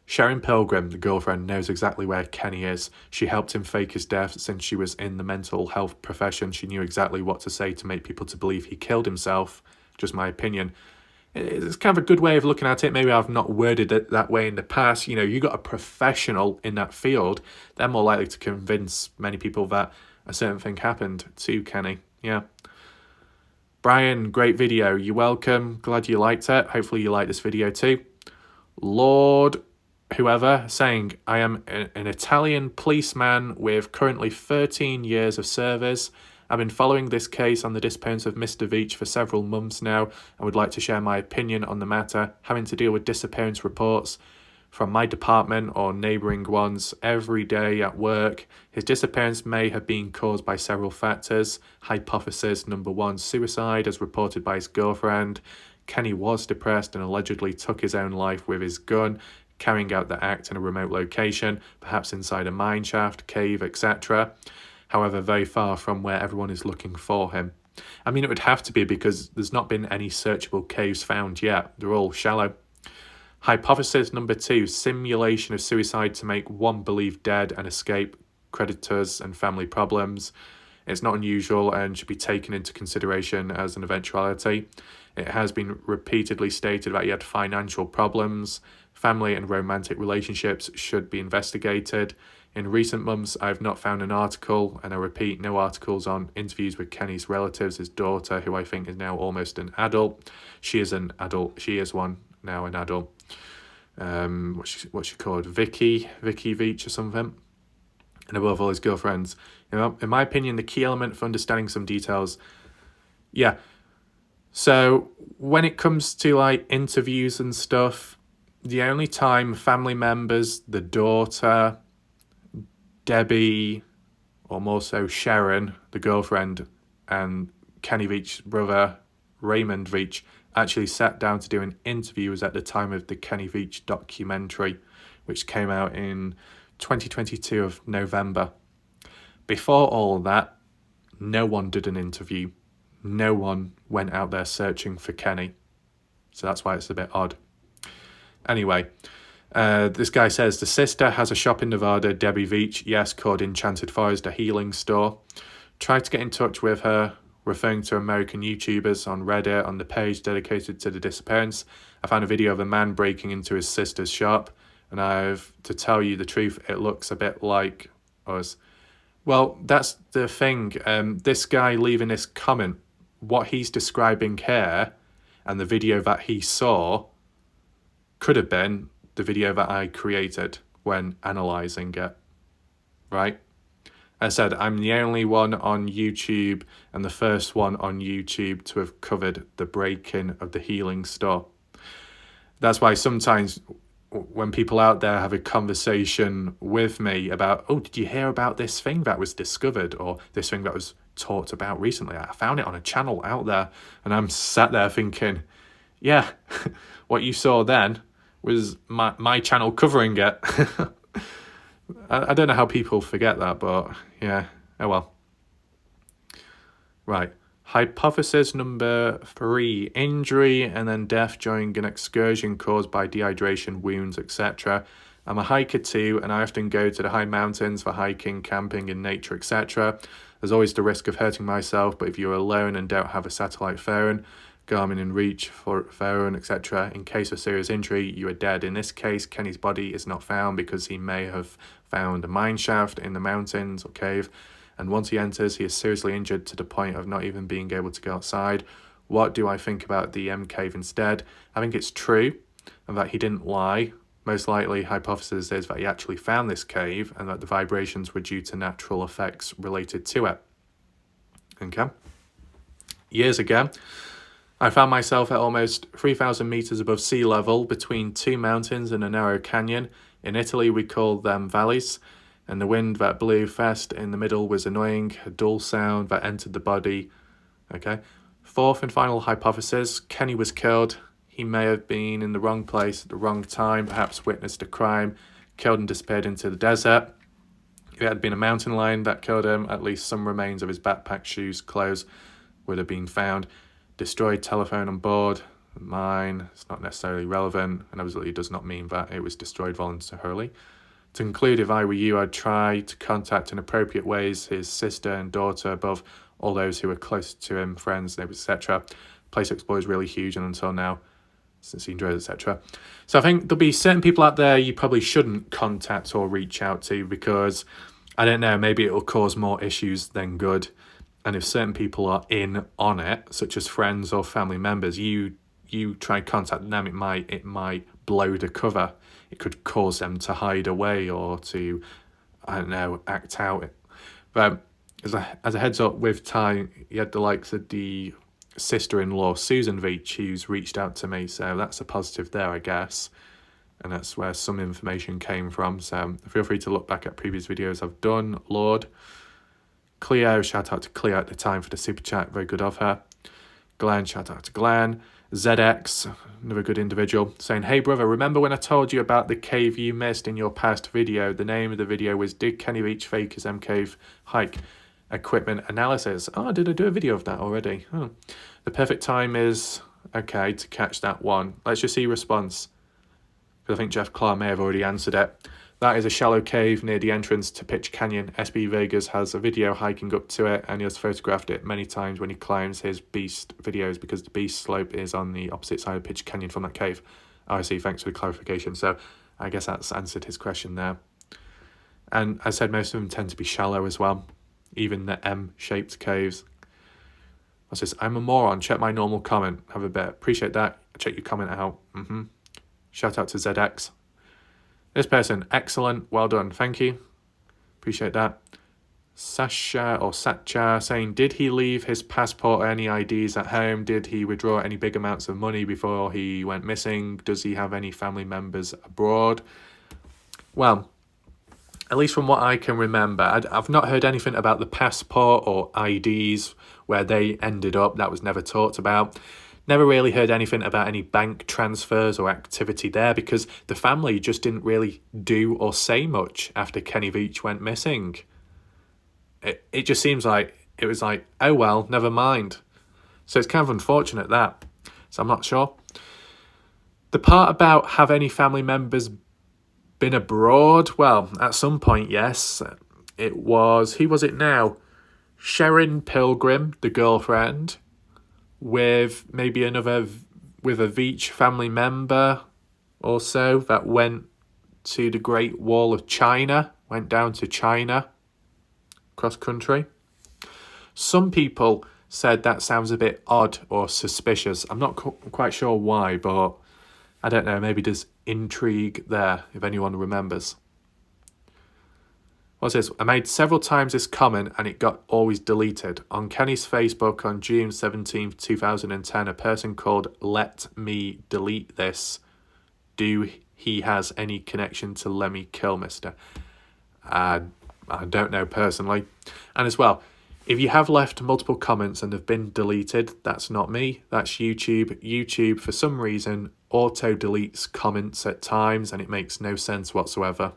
Speaker 1: Sharon Pilgrim, the girlfriend, knows exactly where Kenny is. She helped him fake his death since she was in the mental health profession. She knew exactly what to say to make people to believe he killed himself. Just my opinion. It's kind of a good way of looking at it. Maybe I've not worded it that way in the past. You know, you got a professional in that field. They're more likely to convince many people that a certain thing happened to Kenny. Yeah. Brian, great video. You're welcome. Glad you liked it. Hopefully you like this video too. Lord whoever saying, I am an Italian policeman with currently 13 years of service. I've been following this case on the disappearance of Mr. Veach for several months now and would like to share my opinion on the matter, having to deal with disappearance reports from my department or neighbouring ones every day at work. His disappearance may have been caused by several factors. Hypothesis number 1, suicide as reported by his girlfriend. Kenny was depressed and allegedly took his own life with his gun, carrying out the act in a remote location, perhaps inside a mine shaft, cave, etc. However, very far from where everyone is looking for him. I mean, it would have to be because there's not been any searchable caves found yet. They're all shallow. Hypothesis number 2, simulation of suicide to make one believed dead and escape creditors and family problems. It's not unusual and should be taken into consideration as an eventuality. It has been repeatedly stated that he had financial problems. Family and romantic relationships should be investigated. In recent months, I have not found an article, and I repeat, no articles on interviews with Kenny's relatives, his daughter, who I think is now almost an adult. She is an adult. She is one, now an adult. What's she called? Vicky Veach or something. And above all, his girlfriends. You know, in my opinion, the key element for understanding some details. Yeah. So when it comes to like interviews and stuff, the only time family members, the daughter, Debbie, or more so Sharon, the girlfriend, and Kenny Veach's brother, Raymond Veach, actually sat down to do an interview was at the time of the Kenny Veach documentary, which came out in 2022 of November. Before all of that, no one did an interview. No one went out there searching for Kenny. So that's why it's a bit odd. Anyway, this guy says, the sister has a shop in Nevada, Debbie Veach, yes, called Enchanted Forest, a healing store. Tried to get in touch with her, referring to American YouTubers on Reddit on the page dedicated to the disappearance. I found a video of a man breaking into his sister's shop, and I've to tell you the truth, it looks a bit like us. Well, that's the thing. This guy leaving this comment, what he's describing here, and the video that he saw, could have been the video that I created when analysing it, right? I said, I'm the only one on YouTube and the first one on YouTube to have covered the break-in of the healing store. That's why sometimes when people out there have a conversation with me about, oh, did you hear about this thing that was discovered or this thing that was talked about recently? I found it on a channel out there, and I'm sat there thinking, yeah, what you saw then was my channel covering it. I don't know how people forget that, but yeah, oh well. Right. Hypothesis number 3, injury and then death during an excursion caused by dehydration, wounds, etc. I'm a hiker too, and I often go to the high mountains for hiking, camping in nature, etc. There's always the risk of hurting myself, but if you're alone and don't have a satellite phone, Garmin and Reach for phone, etc., in case of serious injury, you are dead. In this case, Kenny's body is not found because he may have found a mine shaft in the mountains or cave, and once he enters, he is seriously injured to the point of not even being able to go outside. What do I think about the M cave instead? I think it's true, and that he didn't lie. Most likely, hypothesis is that he actually found this cave and that the vibrations were due to natural effects related to it. Okay. Years ago, I found myself at almost 3,000 meters above sea level between two mountains in a narrow canyon. In Italy, we called them valleys, and the wind that blew fast in the middle was annoying, a dull sound that entered the body. Okay. Fourth and final hypothesis, Kenny was killed. He may have been in the wrong place at the wrong time, perhaps witnessed a crime, killed and disappeared into the desert. If it had been a mountain lion that killed him, at least some remains of his backpack, shoes, clothes would have been found. Destroyed telephone on board, mine, it's not necessarily relevant, and absolutely does not mean that it was destroyed voluntarily. To conclude, if I were you, I'd try to contact in appropriate ways his sister and daughter, above all those who were close to him, friends, neighbours, etc. Place to explore is really huge, and until now, since he enjoyed, etc. So I think there'll be certain people out there you probably shouldn't contact or reach out to because, I don't know, maybe it'll cause more issues than good. And if certain people are in on it, such as friends or family members, you try and contact them, it might blow the cover. It could cause them to hide away or to, I don't know, act out. But as a heads up, with time, you had the likes of the sister-in-law Susan Veach, who's reached out to me, so that's a positive there, I guess. And that's where some information came from. So feel free to look back at previous videos I've done. Lord Cleo, shout out to Cleo at the time for the super chat, very good of her. Glenn, shout out to Glenn. ZX, another good individual, saying, hey brother, remember when I told you about the cave you missed in your past video? The name of the video was Did Kenny Veach Fake His M Cave Hike Equipment Analysis? Oh, did I do a video of that already? Oh. The perfect time is, okay, to catch that one. Let's just see response, because I think Jeff Clark may have already answered it. That is a shallow cave near the entrance to Pitch Canyon. SB Vegas has a video hiking up to it, and he has photographed it many times when he climbs his beast videos, because the beast slope is on the opposite side of Pitch Canyon from that cave. Oh, I see, thanks for the clarification. So I guess that's answered his question there. And I said most of them tend to be shallow as well, even the M-shaped caves. What's this? I'm a moron. Check my normal comment. Have a bit. Appreciate that. Check your comment out. Shout out to ZX. This person, excellent, well done, thank you. Appreciate that. Sasha or Satcha saying, did he leave his passport or any IDs at home? Did he withdraw any big amounts of money before he went missing? Does he have any family members abroad? Well, at least from what I can remember, I've not heard anything about the passport or IDs, where they ended up. That was never talked about. Never really heard anything about any bank transfers or activity there, because the family just didn't really do or say much after Kenny Veach went missing. It just seems like it was like, oh well, never mind. So it's kind of unfortunate that. So I'm not sure. The part about have any family members been abroad? Well, at some point, yes. It was, who was it now? Sharon Pilgrim, the girlfriend, with maybe another, with a Veach family member or so, that went to the Great Wall of China, went down to China, cross country. Some people said that sounds a bit odd or suspicious. I'm not quite sure why, but I don't know, maybe there's intrigue there, if anyone remembers. What's this? I made several times this comment and it got always deleted. On Kenny's Facebook on June 17th, 2010, a person called Let Me Delete This. Do he has any connection to Lemmy Kilmister? I don't know personally. And as well, if you have left multiple comments and have been deleted, that's not me, that's YouTube. YouTube, for some reason, auto-deletes comments at times and it makes no sense whatsoever.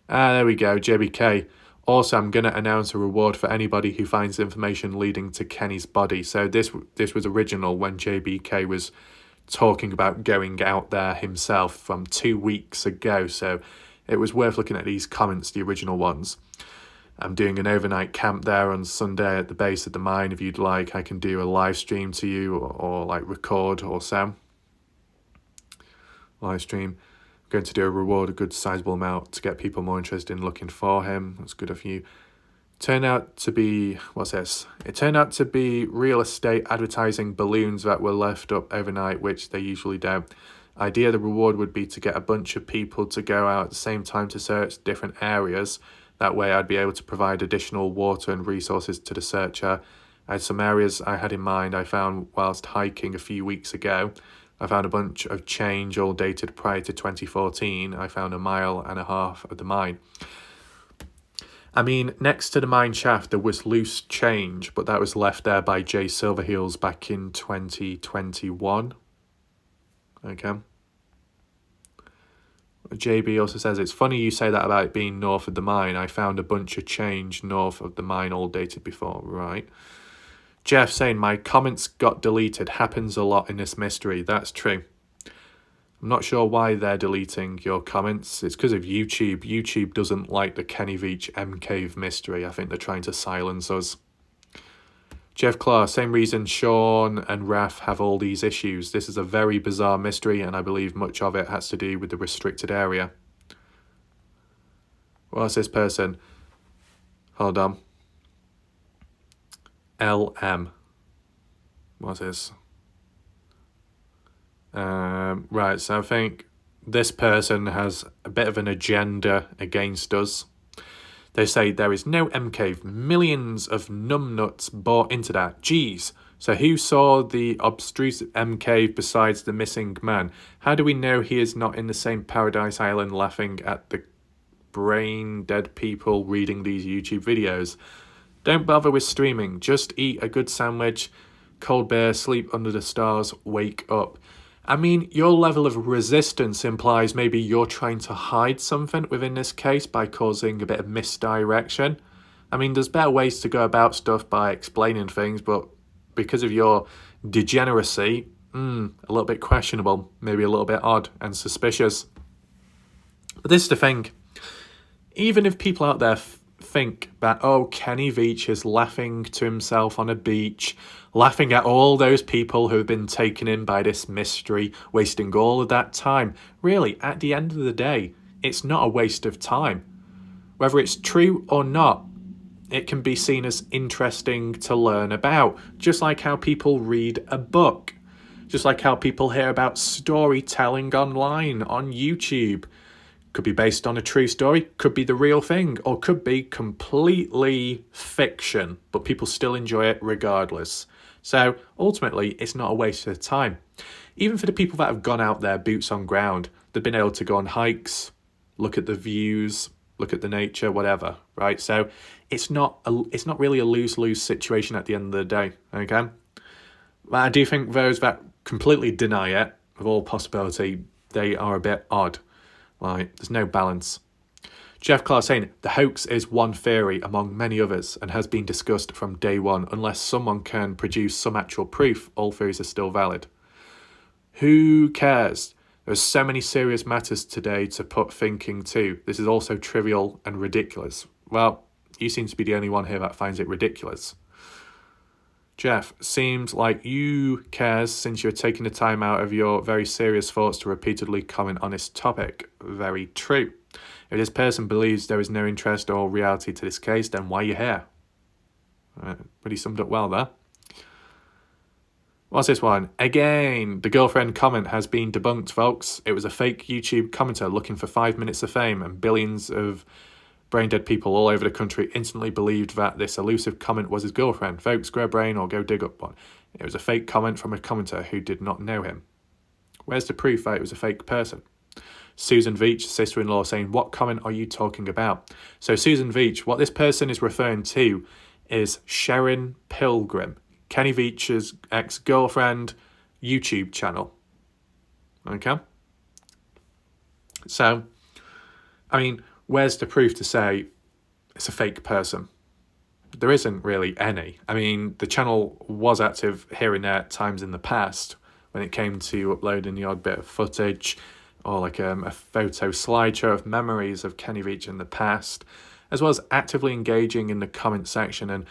Speaker 1: There we go, JBK. Also, I'm going to announce a reward for anybody who finds information leading to Kenny's body. So this was original when JBK was talking about going out there himself from 2 weeks ago. So it was worth looking at these comments, the original ones. I'm doing an overnight camp there on Sunday at the base of the mine. If you'd like, I can do a live stream to you or like record or sound. Live stream. I'm going to do a reward, a good sizable amount to get people more interested in looking for him. That's good of you. Turned out to be, what's this? It turned out to be real estate advertising balloons that were left up overnight, which they usually don't. Idea the reward would be to get a bunch of people to go out at the same time to search different areas. That way I'd be able to provide additional water and resources to the searcher. I had some areas I had in mind I found whilst hiking a few weeks ago. I found a bunch of change all dated prior to 2014. I found 1.5 miles of the mine. I mean, next to the mine shaft, there was loose change, but that was left there by Jay Silverheels back in 2021. Okay. JB also says, it's funny you say that about it being north of the mine. I found a bunch of change north of the mine, all dated before. Right. Jeff saying, my comments got deleted. Happens a lot in this mystery. That's true. I'm not sure why they're deleting your comments. It's because of YouTube. YouTube doesn't like the Kenny Veach M Cave mystery. I think they're trying to silence us. Jeff Clark, same reason Sean and Raf have all these issues. This is a very bizarre mystery, and I believe much of it has to do with the restricted area. What's this person? Hold on. LM. What's this? Right, so I think this person has a bit of an agenda against us. They say there is no M Cave, millions of numbnuts bought into that. Geez, so who saw the obtrusive M Cave besides the missing man? How do we know he is not in the same Paradise Island laughing at the brain dead people reading these YouTube videos? Don't bother with streaming, just eat a good sandwich, cold beer, sleep under the stars, wake up. I mean, your level of resistance implies maybe you're trying to hide something within this case by causing a bit of misdirection. I mean, there's better ways to go about stuff by explaining things, but because of your degeneracy, a little bit questionable, maybe a little bit odd and suspicious. But this is the thing. Even if people out there think that, oh, Kenny Veach is laughing to himself on a beach, laughing at all those people who have been taken in by this mystery, wasting all of that time. Really, at the end of the day, it's not a waste of time. Whether it's true or not, it can be seen as interesting to learn about, just like how people read a book, just like how people hear about storytelling online on YouTube. Could be based on a true story, could be the real thing, or could be completely fiction, but people still enjoy it regardless. So ultimately, it's not a waste of time. Even for the people that have gone out there, boots on ground, they've been able to go on hikes, look at the views, look at the nature, whatever, right? So it's not really a lose-lose situation at the end of the day, okay? But I do think those that completely deny it, of all possibility, they are a bit odd. Like, there's no balance. Jeff Clark saying, the hoax is one theory among many others and has been discussed from day one. Unless someone can produce some actual proof, all theories are still valid. Who cares? There's so many serious matters today to put thinking to. This is also trivial and ridiculous. Well, you seem to be the only one here that finds it ridiculous. Jeff, seems like you cares since you're taking the time out of your very serious thoughts to repeatedly comment on this topic. Very true. If this person believes there is no interest or reality to this case, then why are you here? Pretty summed up well there. What's this one? Again, the girlfriend comment has been debunked, folks. It was a fake YouTube commenter looking for 5 minutes of fame, and billions of brain-dead people all over the country instantly believed that this elusive comment was his girlfriend. Folks, grow a brain or go dig up one. It was a fake comment from a commenter who did not know him. Where's the proof that it was a fake person? Susan Veach, sister-in-law, saying, what comment are you talking about? So Susan Veach, what this person is referring to is Sharon Pilgrim, Kenny Veach's ex-girlfriend, YouTube channel. Okay? So, I mean, where's the proof to say it's a fake person? There isn't really any. I mean, the channel was active here and there at times in the past when it came to uploading the odd bit of footage or like a photo slideshow of memories of Kenny Veach in the past. as well as actively engaging in the comment section. And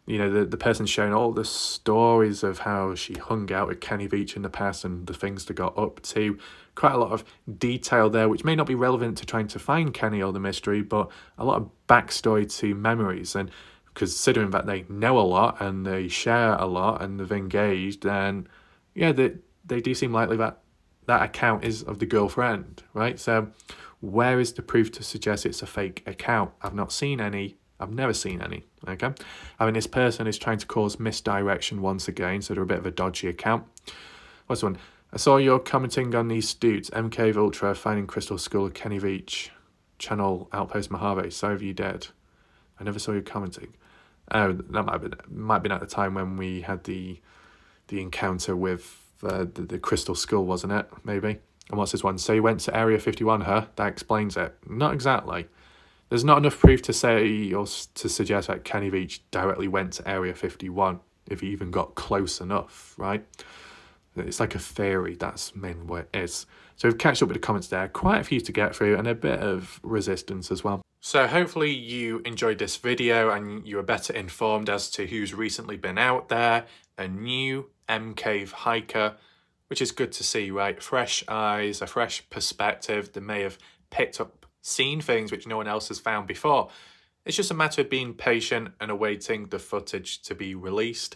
Speaker 1: you know, the person's showing all the stories of how she hung out with Kenny Veach in the past and the things they got up to. Quite a lot of detail there, which may not be relevant to trying to find Kenny or the mystery, but a lot of backstory to memories. And considering that they know a lot and they share a lot and they've engaged, then yeah, they do seem likely that that account is of the girlfriend, right? So where is the proof to suggest it's a fake account? I've not seen any. I've never seen any, okay? I mean, this person is trying to cause misdirection once again, so they're a bit of a dodgy account. What's the one? I saw you're commenting on these stoots, MK Ultra, Finding Crystal Skull, Kenny Veach, Channel Outpost Mojave, so have you dead? I never saw you commenting. Oh, that might have been at the time when we had the encounter with the Crystal Skull, wasn't it? Maybe. And what's this one? So you went to Area 51, huh? That explains it. Not exactly. There's not enough proof to say or to suggest that Kenny Veach directly went to Area 51, if he even got close enough, right? It's like a theory, that's mainly what it is. So we've catched up with the comments there, quite a few to get through and a bit of resistance as well. So hopefully you enjoyed this video and you were better informed as to who's recently been out there, a new M Cave hiker, which is good to see, right? Fresh eyes, a fresh perspective. They may have picked up, seen things which no one else has found before. It's just a matter of being patient and awaiting the footage to be released.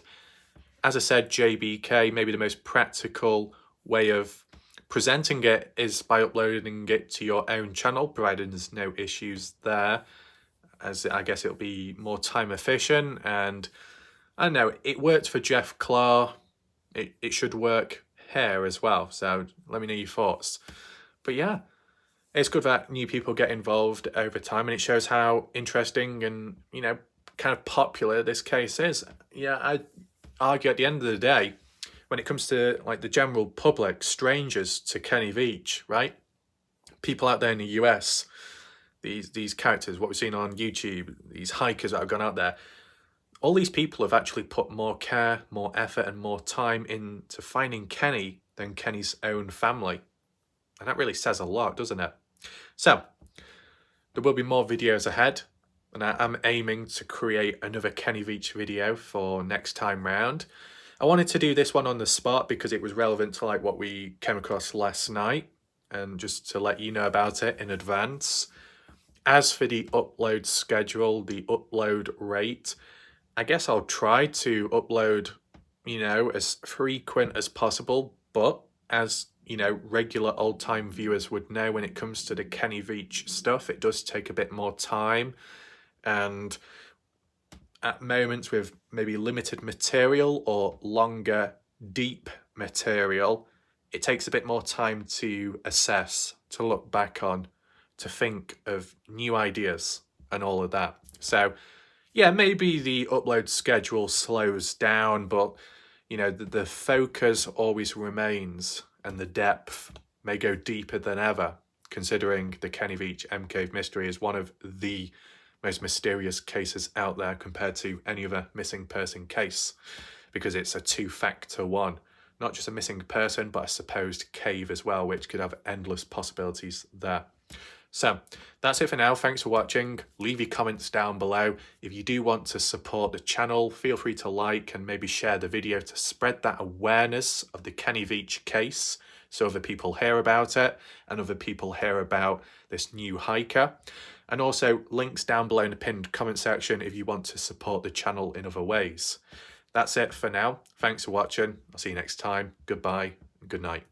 Speaker 1: As I said, JBK, maybe the most practical way of presenting it is by uploading it to your own channel, provided there's no issues there, as I guess it'll be more time efficient. And I don't know, it worked for Jeff Clark. It should work here as well. So let me know your thoughts. But yeah, it's good that new people get involved over time, and it shows how interesting and, you know, kind of popular this case is. Yeah, I argue at the end of the day, when it comes to like the general public, strangers to Kenny Veach, right? People out there in the US, these characters, what we've seen on YouTube, these hikers that have gone out there, all these people have actually put more care, more effort and more time into finding Kenny than Kenny's own family. And that really says a lot, doesn't it? So, there will be more videos ahead, and I'm aiming to create another Kenny Veach video for next time round. I wanted to do this one on the spot because it was relevant to like what we came across last night, and just to let you know about it in advance. As for the upload schedule, the upload rate, I guess I'll try to upload, you know, as frequent as possible, but as you know, regular old-time viewers would know, when it comes to the Kenny Veach stuff, it does take a bit more time. And at moments with maybe limited material or longer, deep material, it takes a bit more time to assess, to look back on, to think of new ideas and all of that. So yeah, maybe the upload schedule slows down, but you know, the focus always remains, and the depth may go deeper than ever, considering the Kenny Veach M Cave mystery is one of the most mysterious cases out there compared to any other missing person case, because it's a two-factor one. Not just a missing person, but a supposed cave as well, which could have endless possibilities there. So that's it for now. Thanks for watching. Leave your comments down below. If you do want to support the channel, feel free to like and maybe share the video to spread that awareness of the Kenny Veach case, so other people hear about it and other people hear about this new hiker. And also links down below in the pinned comment section if you want to support the channel in other ways. That's it for now. Thanks for watching. I'll see you next time. Goodbye and good night.